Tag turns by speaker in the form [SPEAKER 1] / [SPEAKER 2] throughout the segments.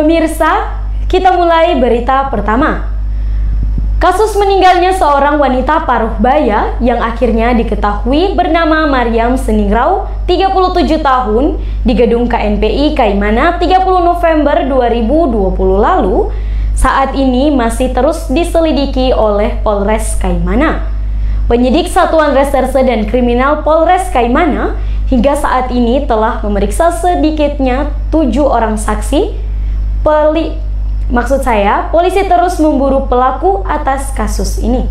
[SPEAKER 1] Pemirsa, kita mulai berita pertama. Kasus meninggalnya seorang wanita paruh baya yang akhirnya diketahui bernama Mariam Seningrau, 37 tahun, di gedung KNPI Kaimana 30 November 2020 lalu, saat ini masih terus diselidiki oleh Polres Kaimana. Penyidik Satuan Reserse dan Kriminal Polres Kaimana hingga saat ini telah memeriksa sedikitnya 7 orang saksi. Polisi terus memburu pelaku atas kasus ini.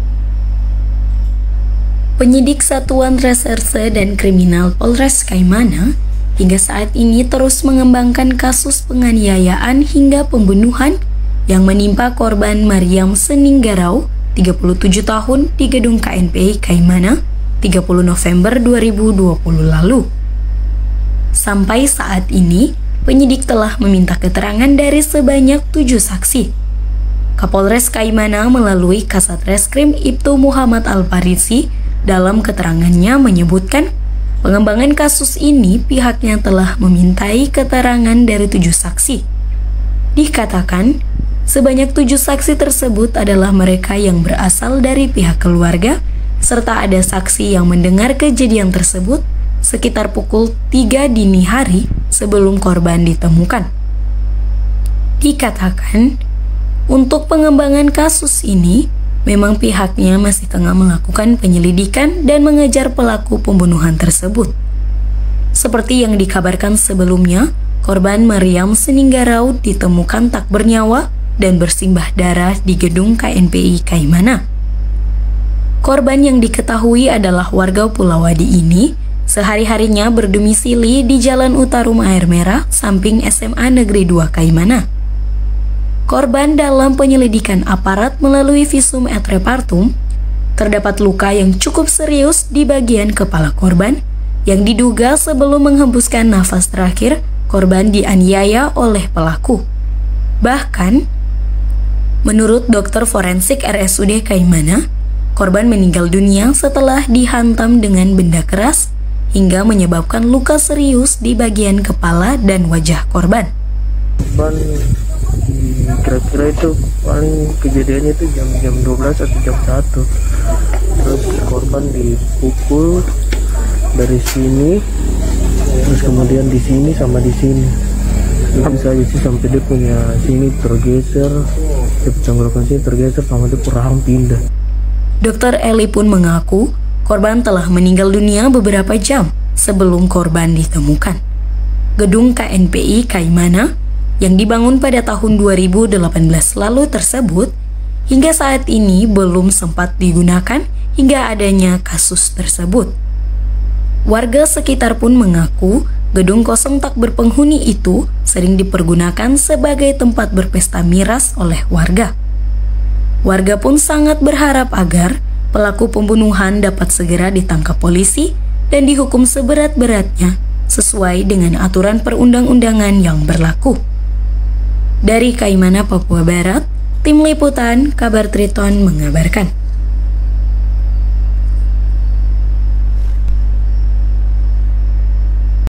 [SPEAKER 1] Penyidik Satuan Reserse dan Kriminal Polres Kaimana hingga saat ini terus mengembangkan kasus penganiayaan hingga pembunuhan yang menimpa korban Mariam Seninggarau, 37 tahun, di gedung KNPI Kaimana 30 November 2020 lalu. Sampai saat ini, penyidik telah meminta keterangan dari sebanyak 7 saksi. Kapolres Kaimana melalui Kasat Reskrim Ibtu Muhammad Al-Farisi dalam keterangannya menyebutkan pengembangan kasus ini pihaknya telah memintai keterangan dari 7 saksi. Dikatakan, sebanyak 7 saksi tersebut adalah mereka yang berasal dari pihak keluarga, serta ada saksi yang mendengar kejadian tersebut sekitar pukul 3 dini hari sebelum korban ditemukan. Dikatakan, untuk pengembangan kasus ini, memang pihaknya masih tengah melakukan penyelidikan dan mengejar pelaku pembunuhan tersebut. Seperti yang dikabarkan sebelumnya, korban Mariam Seninggarau ditemukan tak bernyawa dan bersimbah darah di gedung KNPI Kaimana. Korban yang diketahui adalah warga Pulau Wadi ini sehari-harinya berdomisili di Jalan Utarum Air Merah, samping SMA Negeri 2 Kaimana. Korban dalam penyelidikan aparat melalui visum et repertum, terdapat luka yang cukup serius di bagian kepala korban, yang diduga sebelum menghembuskan nafas terakhir, korban dianiaya oleh pelaku. Bahkan, menurut dokter forensik RSUD Kaimana, korban meninggal dunia setelah dihantam dengan benda keras, hingga menyebabkan luka serius di bagian kepala dan wajah korban.
[SPEAKER 2] Korban kira-kira itu paling kejadiannya itu jam 12 atau jam 1. Terus korban dipukul dari sini, terus kemudian di sini sama di sini. Itu saja sih sampai dia punya sini tergeser, dia tenggorokan sini tergeser sama dia rahang pindah.
[SPEAKER 1] Dokter Eli pun mengaku korban telah meninggal dunia beberapa jam sebelum korban ditemukan. Gedung KNPI Kaimana yang dibangun pada tahun 2018 lalu tersebut hingga saat ini belum sempat digunakan hingga adanya kasus tersebut. Warga sekitar pun mengaku gedung kosong tak berpenghuni itu sering dipergunakan sebagai tempat berpesta miras oleh warga. Warga pun sangat berharap agar pelaku pembunuhan dapat segera ditangkap polisi dan dihukum seberat-beratnya sesuai dengan aturan perundang-undangan yang berlaku. Dari Kaimana, Papua Barat, Tim Liputan Kabar Triton mengabarkan.